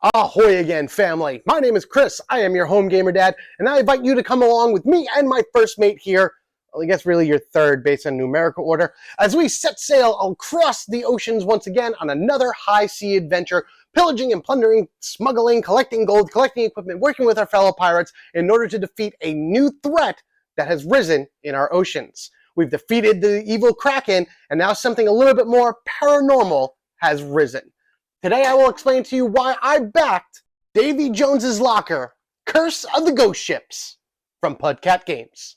Ahoy again, family. My name is Chris. I am your home gamer dad, and I invite you to come along with me and my first mate here, well, I guess really your third based on numerical order, as we set sail across the oceans once again on another high sea adventure, pillaging and plundering, smuggling, collecting gold, collecting equipment, working with our fellow pirates in order to defeat a new threat that has risen in our oceans. We've defeated the evil Kraken, and now something a little bit more paranormal has risen. Today I will explain to you why I backed Davy Jones Locker, Curse of the Ghost Ships from Pudcat Games.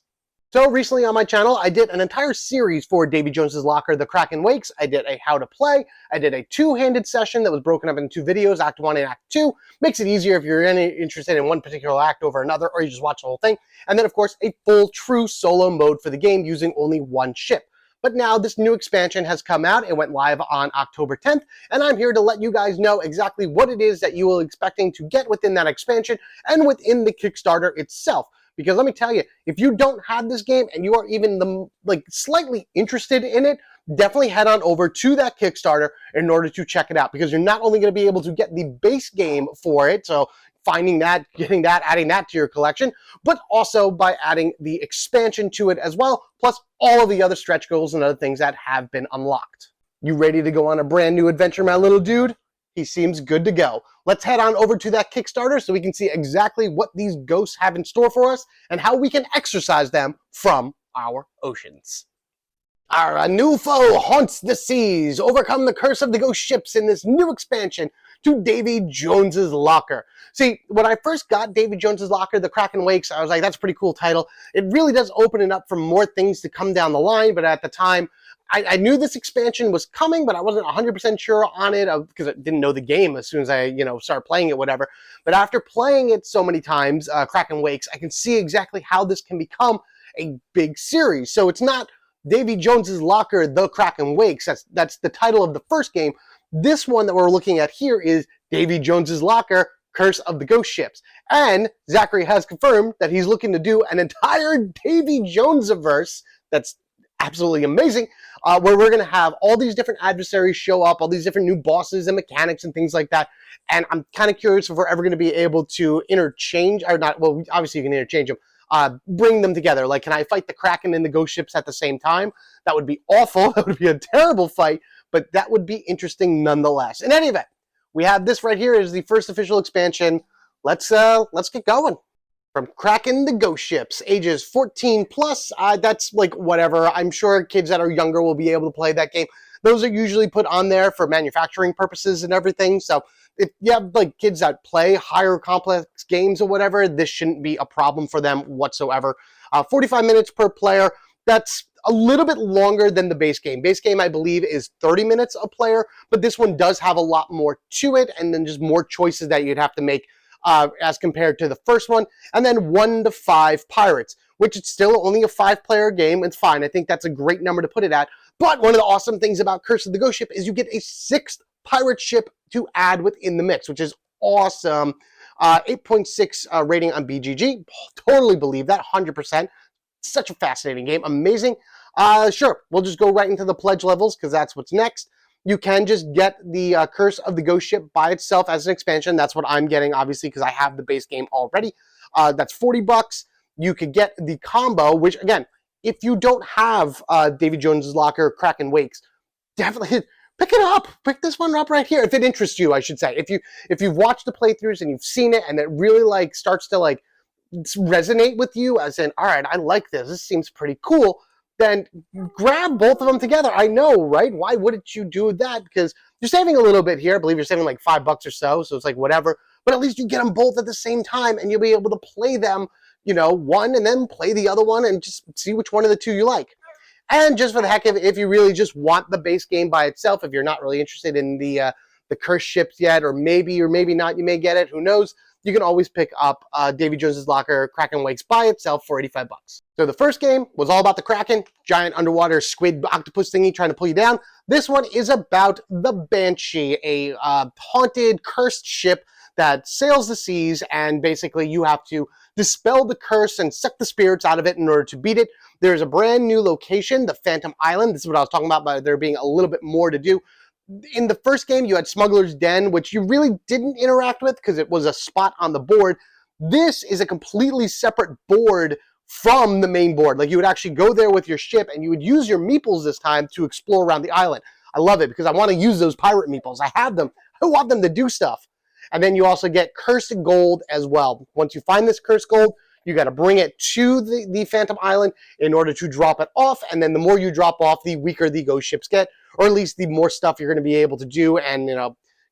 So recently on my channel, I did an entire series for Davy Jones Locker, The Kraken Wakes. I did a how to play. I did a two-handed session that was broken up into two videos, Act 1 and Act 2. Makes it easier if you're interested in one particular act over another, or you just watch the whole thing. And then, of course, a full, true solo mode for the game using only one ship. But now this new expansion has come out. It went live on October 10th, and I'm here to let you guys know exactly what it is that you will be expecting to get within that expansion and within the Kickstarter itself. Because let me tell you, if you don't have this game and you are even slightly interested in it, definitely head on over to that Kickstarter in order to check it out. Because you're not only going to be able to get the base game for it, so finding that, getting that, adding that to your collection, but also by adding the expansion to it as well, plus all of the other stretch goals and other things that have been unlocked. You ready to go on a brand new adventure, my little dude? He seems good to go. Let's head on over to that Kickstarter so we can see exactly what these ghosts have in store for us and how we can exorcise them from our oceans. A new foe haunts the seas. Overcome the curse of the ghost ships in this new expansion to Davy Jones Locker. See, when I first got Davy Jones Locker, The Kraken Wakes, I was like, that's a pretty cool title. It really does open it up for more things to come down the line, but at the time, I knew this expansion was coming, but I wasn't 100% sure on it because I didn't know the game as soon as I, started playing it, whatever. But after playing it so many times, Kraken Wakes, I can see exactly how this can become a big series. So it's not Davy Jones Locker, The Kraken Wakes. That's the title of the first game. This one that we're looking at here is Davy Jones Locker, Curse of the Ghost Ships. And Zachary has confirmed that he's looking to do an entire Davy Jones-averse that's absolutely amazing, where we're going to have all these different adversaries show up, all these different new bosses and mechanics and things like that. And I'm kind of curious if we're ever going to be able to interchange, or not, well, obviously you can interchange them, bring them together. Like, can I fight the Kraken and the Ghost Ships at the same time? That would be awful. That would be a terrible fight, but that would be interesting nonetheless. In any event, we have this right here as the first official expansion. Let's get going. From Kraken the Ghost Ships, ages 14 plus, that's like whatever. I'm sure kids that are younger will be able to play that game. Those are usually put on there for manufacturing purposes and everything. So if you have like kids that play higher complex games or whatever, this shouldn't be a problem for them whatsoever. 45 minutes per player. That's a little bit longer than the base game. Base game, I believe, is 30 minutes a player, but this one does have a lot more to it, and then just more choices that you'd have to make as compared to the first one. And then 1 to 5 pirates, which is still only a 5-player game. It's fine. I think that's a great number to put it at. But one of the awesome things about Curse of the Ghost Ship is you get a 6th pirate ship to add within the mix, which is awesome. 8.6 rating on BGG. Totally believe that, 100%. Such a fascinating game. Amazing. Sure, we'll just go right into the pledge levels because that's what's next. You can just get the Curse of the Ghost Ship by itself as an expansion. That's what I'm getting, obviously, because I have the base game already. That's $40. You could get the combo, which, again, if you don't have Davy Jones Locker, Kraken Wakes, definitely pick it up. Pick this one up right here, if it interests you, I should say. If you've watched the playthroughs and you've seen it and it really starts to resonate with you, as in, all right, I like this. This seems pretty cool. Then grab both of them together. I know, right? Why wouldn't you do that? Because you're saving a little bit here. I believe you're saving like $5 or so, so it's like whatever. But at least you get them both at the same time, and you'll be able to play them, one and then play the other one and just see which one of the two you like. And just for the heck of it, if you really just want the base game by itself, if you're not really interested in the Curse ships yet, or maybe not, you may get it, who knows, you can always pick up Davy Jones Locker, Kraken Wakes by itself for $85. So the first game was all about the Kraken, giant underwater squid octopus thingy trying to pull you down. This one is about the Banshee, a haunted, cursed ship that sails the seas, and basically you have to dispel the curse and suck the spirits out of it in order to beat it. There's a brand new location, the Phantom Island. This is what I was talking about there being a little bit more to do. in the first game, you had Smuggler's Den, which you really didn't interact with because it was a spot on the board. This is a completely separate board from the main board. Like, you would actually go there with your ship, and you would use your meeples this time to explore around the island. I love it because I want to use those pirate meeples. I have them. I want them to do stuff. And then you also get cursed gold as well. Once you find this cursed gold, you got to bring it to the Phantom Island in order to drop it off. And then the more you drop off, the weaker the ghost ships get, or at least the more stuff you're going to be able to do, and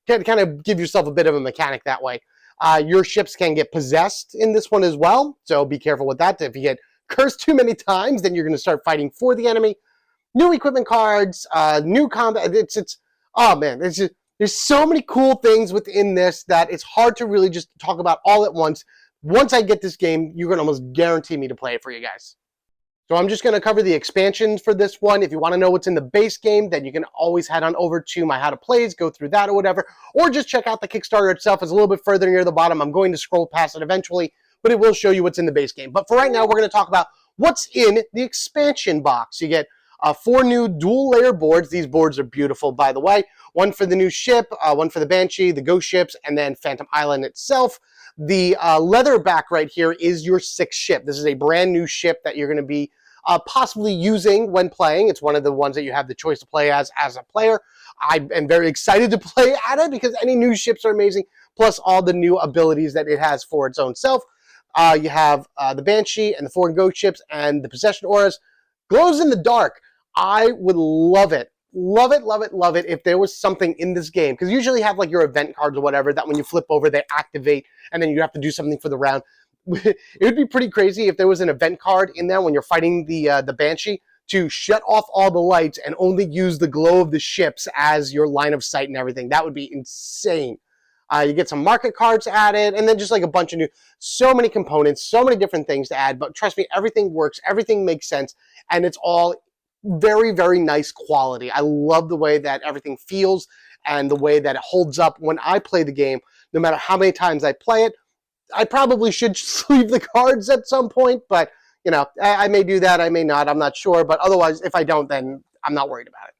kind of give yourself a bit of a mechanic that way. Your ships can get possessed in this one as well, so be careful with that. If you get cursed too many times, then you're going to start fighting for the enemy. New equipment cards, new combat. Oh man, there's so many cool things within this that it's hard to really just talk about all at once. Once I get this game, you're going to almost guarantee me to play it for you guys. So I'm just going to cover the expansions for this one. If you want to know what's in the base game, then you can always head on over to my How to Plays, go through that or whatever, or just check out the Kickstarter itself. It's a little bit further near the bottom. I'm going to scroll past it eventually, but it will show you what's in the base game. But for right now, we're going to talk about what's in the expansion box. You get 4 new dual-layer boards. These boards are beautiful, by the way. One for the new ship, one for the Banshee, the ghost ships, and then Phantom Island itself. The leather back right here is your 6th ship. This is a brand new ship that you're going to be possibly using when playing. It's one of the ones that you have the choice to play as a player. I am very excited to play at it because any new ships are amazing, plus all the new abilities that it has for its own self. You have the Banshee and the 4 ghost ships and the possession auras. Glows in the dark. I would love it. Love it, love it, love it if there was something in this game. Because you usually have like your event cards or whatever that when you flip over, they activate and then you have to do something for the round. It would be pretty crazy if there was an event card in there when you're fighting the Banshee to shut off all the lights and only use the glow of the ships as your line of sight and everything. That would be insane. You get some market cards added, and then just like a bunch of so many components, so many different things to add. But trust me, everything works, everything makes sense, and it's all very, very nice quality. I love the way that everything feels and the way that it holds up when I play the game. No matter how many times I play it, I probably should sleeve the cards at some point, but I may do that, I may not, I'm not sure. But otherwise, if I don't, then I'm not worried about it.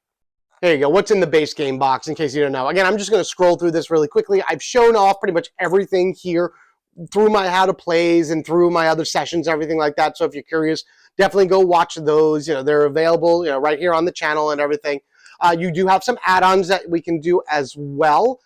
There you go. What's in the base game box, in case you don't know? Again, I'm just going to scroll through this really quickly. I've shown off pretty much everything here through my How to Plays and through my other sessions, everything like that. So if you're curious, definitely go watch those. They're available, right here on the channel and everything. You do have some add-ons that we can do as well.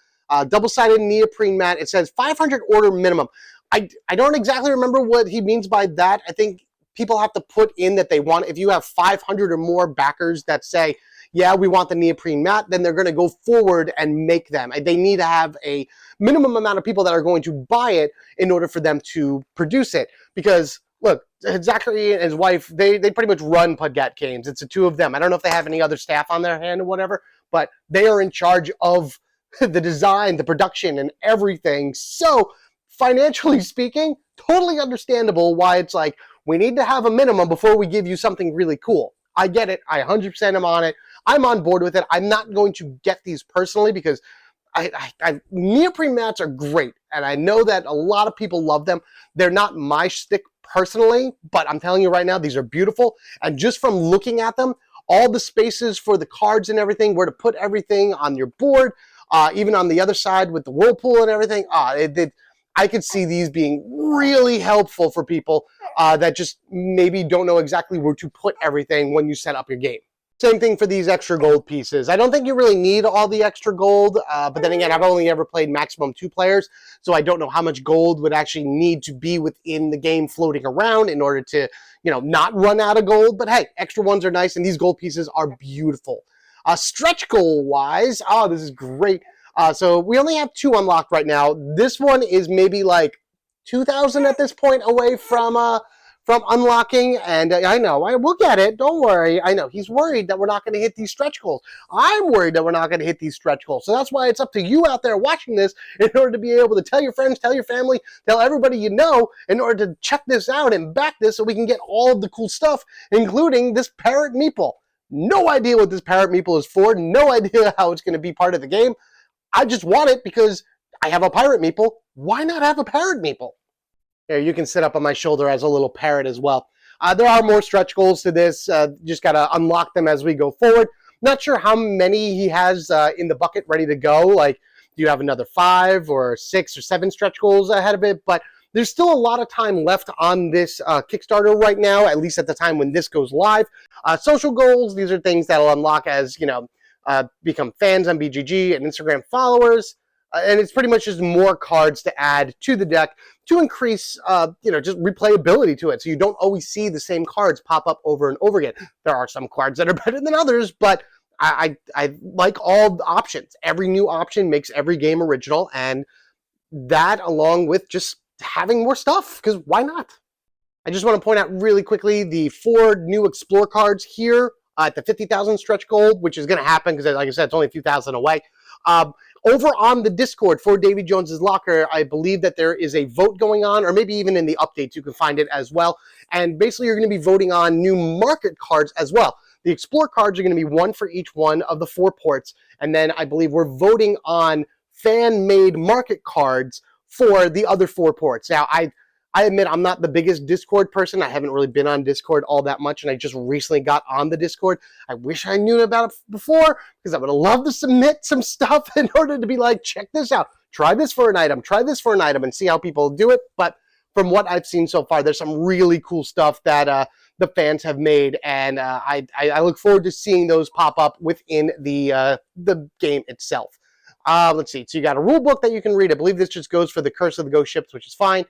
Double-sided neoprene mat. It says 500 order minimum. I don't exactly remember what he means by that. I think people have to put in that they want, if you have 500 or more backers that say, yeah, we want the neoprene mat, then they're going to go forward and make them. They need to have a minimum amount of people that are going to buy it in order for them to produce it. Because, look, Zachary and his wife, they pretty much run Pudgat Games. It's the 2 of them. I don't know if they have any other staff on their hand or whatever, but they are in charge of the design, the production, and everything. So, financially speaking, totally understandable why it's like, we need to have a minimum before we give you something really cool. I get it. I 100% am on it. I'm on board with it. I'm not going to get these personally because neoprene mats are great. And I know that a lot of people love them. They're not my shtick personally, but I'm telling you right now, these are beautiful. And just from looking at them, all the spaces for the cards and everything, where to put everything on your board, even on the other side with the whirlpool and everything, I could see these being really helpful for people that just maybe don't know exactly where to put everything when you set up your game. Same thing for these extra gold pieces. I don't think you really need all the extra gold, but then again, I've only ever played maximum 2 players, so I don't know how much gold would actually need to be within the game floating around in order to, not run out of gold. But hey, extra ones are nice, and these gold pieces are beautiful. Stretch goal-wise, this is great. So we only have 2 unlocked right now. This one is maybe like 2,000 at this point away from unlocking, and I know, we'll get it, don't worry. I know, he's worried that we're not going to hit these stretch goals. I'm worried that we're not going to hit these stretch goals. So that's why it's up to you out there watching this in order to be able to tell your friends, tell your family, tell everybody you know, in order to check this out and back this so we can get all of the cool stuff, including this parrot meeple. No idea what this parrot meeple is for, no idea how it's going to be part of the game. I just want it because I have a pirate meeple. Why not have a parrot meeple? Here, you can sit up on my shoulder as a little parrot as well. There are more stretch goals to this. Just got to unlock them as we go forward. Not sure how many he has in the bucket ready to go. Like, do you have another 5 or 6 or 7 stretch goals ahead of it? But there's still a lot of time left on this Kickstarter right now, at least at the time when this goes live. Social goals, these are things that'll unlock as, become fans on BGG and Instagram followers. And it's pretty much just more cards to add to the deck to increase, just replayability to it. So you don't always see the same cards pop up over and over again. There are some cards that are better than others, but I like all the options. Every new option makes every game original, and that along with just having more stuff, because why not? I just want to point out really quickly the 4 new Explore cards here at the 50,000 stretch goal, which is going to happen because, like I said, it's only a few thousand away. Over on the Discord for Davy Jones's Locker, I believe that there is a vote going on, or maybe even in the updates you can find it as well. And basically you're going to be voting on new market cards as well. The Explore cards are going to be 1 for each one of the 4 ports. And then I believe we're voting on fan-made market cards for the other 4 ports. Now, I admit I'm not the biggest Discord person. I haven't really been on Discord all that much, and I just recently got on the Discord. I wish I knew about it before, because I would have loved to submit some stuff in order to be like, check this out. Try this for an item. Try this for an item, and see how people do it. But from what I've seen so far, there's some really cool stuff that the fans have made, and I look forward to seeing those pop up within the game itself. Let's see. So you got a rule book that you can read. I believe this just goes for the Curse of the Ghost Ships, which is fine.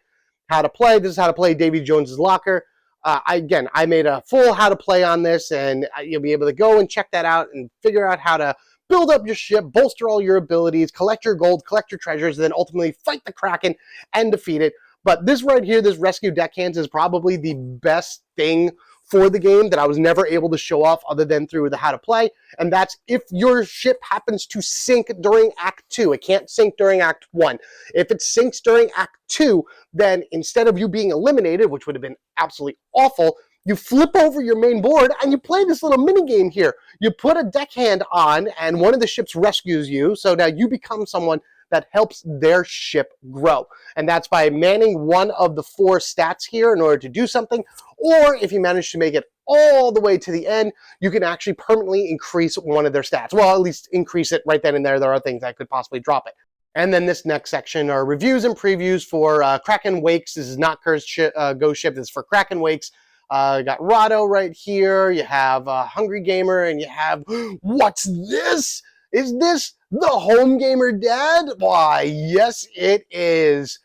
How to play. This is how to play Davy Jones's Locker. I made a full how to play on this, and you'll be able to go and check that out and figure out how to build up your ship, bolster all your abilities, collect your gold, collect your treasures, and then ultimately fight the Kraken and defeat it. But this right here, this rescue deckhands, is probably the best thing for the game that I was never able to show off other than through the how to play. And that's if your ship happens to sink during Act 2. It can't sink during Act 1. If it sinks during Act 2, then instead of you being eliminated, which would have been absolutely awful, you flip over your main board and you play this little mini game here. You put a deckhand on and one of the ships rescues you. So now you become someone that helps their ship grow. And that's by manning one of the 4 stats here in order to do something. Or if you manage to make it all the way to the end, you can actually permanently increase one of their stats. Well, at least increase it right then and there. There are things that could possibly drop it. And then this next section are reviews and previews for Kraken Wakes. This is not Cursed Ghost Ship. This is for Kraken Wakes. You got Rado right here. You have Hungry Gamer, and you have, what's this? Is this the Home Gamer Dad? Why, yes, it is.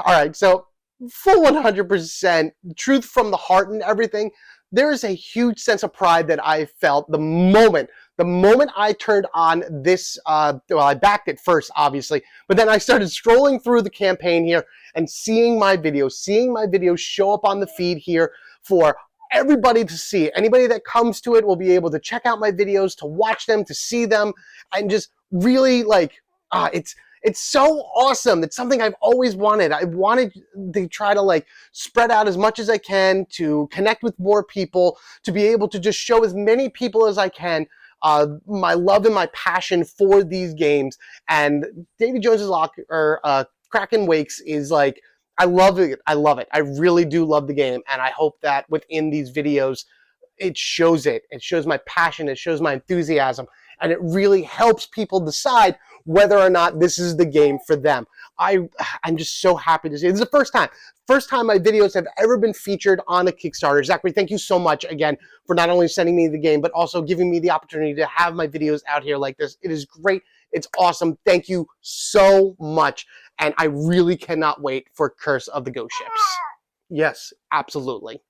All right, so full 100%, truth from the heart and everything. There is a huge sense of pride that I felt the moment I turned on this, well, I backed it first, obviously, but then I started scrolling through the campaign here and seeing my videos show up on the feed here for everybody to see. Anybody that comes to it will be able to check out my videos, to watch them, to see them, and just really it's so awesome. It's something I've always wanted. I wanted to try to spread out as much as I can, to connect with more people, to be able to just show as many people as I can my love and my passion for these games. And Davy Jones's Locker, or Kraken Wakes, is I love it. I love it. I really do love the game, and I hope that within these videos, it shows it. It shows my passion. It shows my enthusiasm, and it really helps people decide whether or not this is the game for them. I'm just so happy to see it. This is the first time my videos have ever been featured on a Kickstarter. Zachary, thank you so much again for not only sending me the game, but also giving me the opportunity to have my videos out here like this. It is great. It's awesome. Thank you so much. And I really cannot wait for Curse of the Ghost Ships. Yes, absolutely.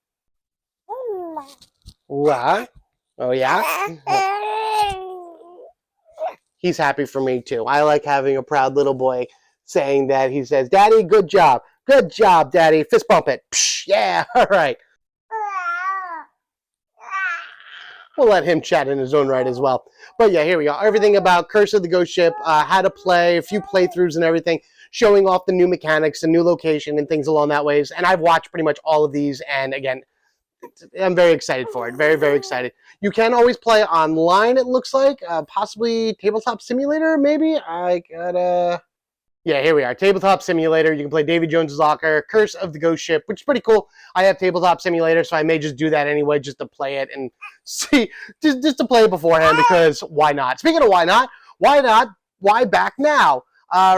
What? Oh, yeah? He's happy for me, too. I like having a proud little boy saying that. He says, Daddy, good job. Good job, Daddy. Fist bump it. Psh, yeah, all right. We'll let him chat in his own right as well. But yeah, here we go. Everything about Curse of the Ghost Ship, how to play, a few playthroughs and everything, showing off the new mechanics, the new location, and things along that ways. And I've watched pretty much all of these, and again, I'm very excited for it. Very, very excited. You can always play online, it looks like. Possibly Tabletop Simulator, maybe? I gotta Yeah, here we are. Tabletop Simulator. You can play Davy Jones Locker, Curse of the Ghost Ship, which is pretty cool. I have Tabletop Simulator, so I may just do that anyway, just to play it and see, just to play it beforehand, because why not? Speaking of why not? Why back now?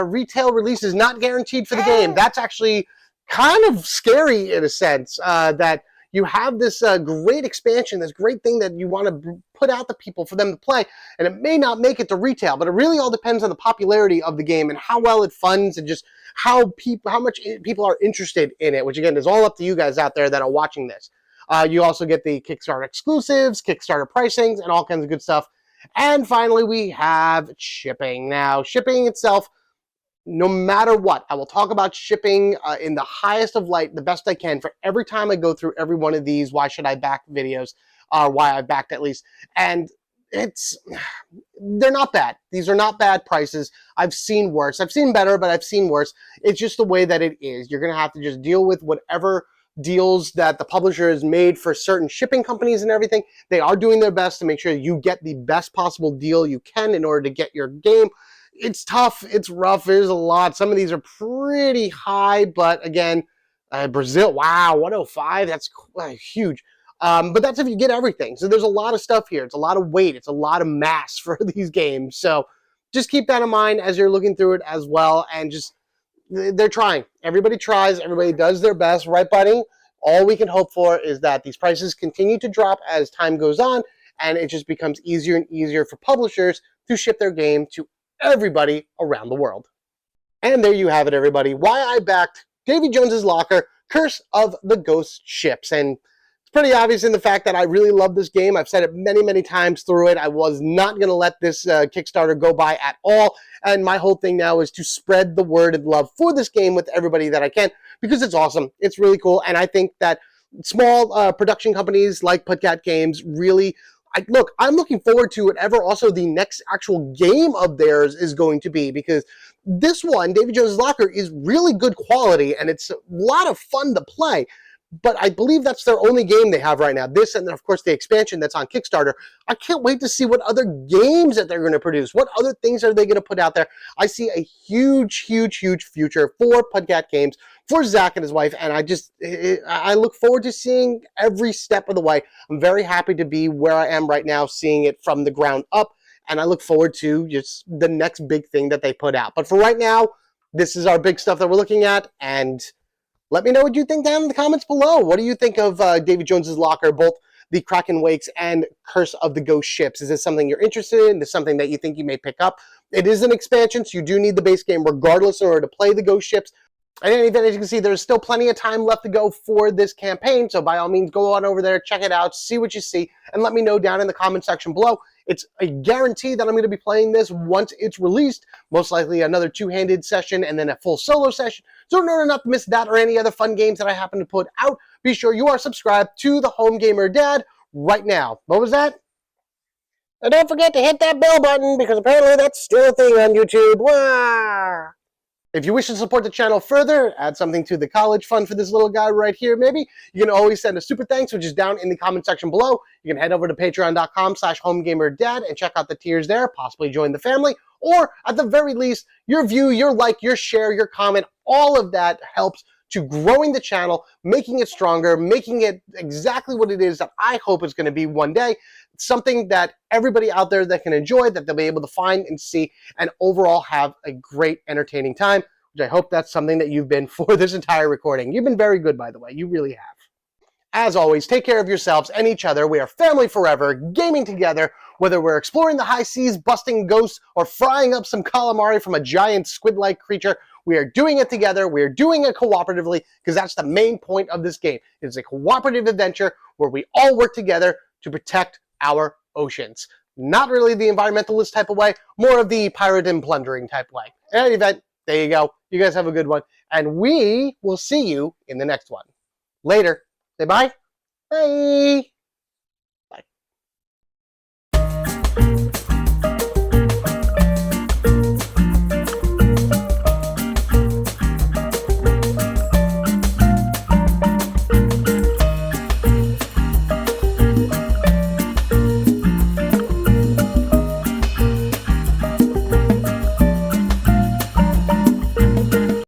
Retail release is not guaranteed for the game. That's actually kind of scary in a sense, that you have this great expansion, this great thing that you want to put out to people for them to play, and it may not make it to retail, but it really all depends on the popularity of the game and how well it funds and just how much people are interested in it, which again is all up to you guys out there that are watching this. You also get the Kickstarter exclusives, Kickstarter pricings, and all kinds of good stuff. And finally, we have shipping. Now, shipping itself, no matter what, I will talk about shipping in the highest of light, the best I can, for every time I go through every one of these why should I back videos, why I backed at least. And they're not bad. These are not bad prices. I've seen worse. I've seen better, but I've seen worse. It's just the way that it is. You're going to have to just deal with whatever deals that the publisher has made for certain shipping companies and everything. They are doing their best to make sure you get the best possible deal you can in order to get your game. It's tough. It's rough. There's a lot. Some of these are pretty high, but again, Brazil, wow, 105. That's huge. But that's if you get everything. So there's a lot of stuff here. It's a lot of weight. It's a lot of mass for these games. So just keep that in mind as you're looking through it as well. And just, they're trying. Everybody tries. Everybody does their best. Right, buddy? All we can hope for is that these prices continue to drop as time goes on, and it just becomes easier and easier for publishers to ship their game to everybody around the world. And there you have it, everybody. Why I backed Davy Jones's Locker, Curse of the Ghost Ships. And it's pretty obvious in the fact that I really love this game. I've said it many, many times through it. I was not going to let this Kickstarter go by at all. And my whole thing now is to spread the word and love for this game with everybody that I can, because it's awesome. It's really cool. And I think that small production companies like Putcat Games really... I'm looking forward to whatever also the next actual game of theirs is going to be, because this one, Davy Jones Locker, is really good quality, and it's a lot of fun to play. But I believe that's their only game they have right now. This, and then, of course, the expansion that's on Kickstarter. I can't wait to see what other games that they're going to produce. What other things are they going to put out there? I see a huge, huge, huge future for Putcat Games, for Zach and his wife, and I look forward to seeing every step of the way. I'm very happy to be where I am right now, seeing it from the ground up, and I look forward to just the next big thing that they put out. But for right now, this is our big stuff that we're looking at, and let me know what you think down in the comments below. What do you think of Davy Jones's Locker, both the Kraken Wakes and Curse of the Ghost Ships? Is this something you're interested in? Is this something that you think you may pick up? It is an expansion, so you do need the base game regardless in order to play the Ghost Ships. And in any event, as you can see, there's still plenty of time left to go for this campaign, so by all means, go on over there, check it out, see what you see, and let me know down in the comment section below. It's a guarantee that I'm going to be playing this once it's released, most likely another two-handed session and then a full solo session. So in order not to miss that or any other fun games that I happen to put out, be sure you are subscribed to the Home Gamer Dad right now. What was that? And don't forget to hit that bell button, because apparently that's still a thing on YouTube. Wah! If you wish to support the channel further, add something to the college fund for this little guy right here, maybe, you can always send a super thanks, which is down in the comment section below. You can head over to patreon.com/homegamerdad and check out the tiers there, possibly join the family, or at the very least, your view, your like, your share, your comment, all of that helps to growing the channel, making it stronger, making it exactly what it is that I hope it's going to be one day. Something that everybody out there that can enjoy, that they'll be able to find and see, and overall have a great entertaining time, which I hope that's something that you've been for this entire recording. You've been very good, by the way. You really have. As always, take care of yourselves and each other. We are family forever, gaming together, whether we're exploring the high seas, busting ghosts, or frying up some calamari from a giant squid-like creature. We are doing it together. We are doing it cooperatively, because that's the main point of this game. It's a cooperative adventure where we all work together to protect our oceans. Not really the environmentalist type of way, more of the pirate and plundering type way. In any event, there you go. You guys have a good one, and we will see you in the next one. Later. Say bye. Bye.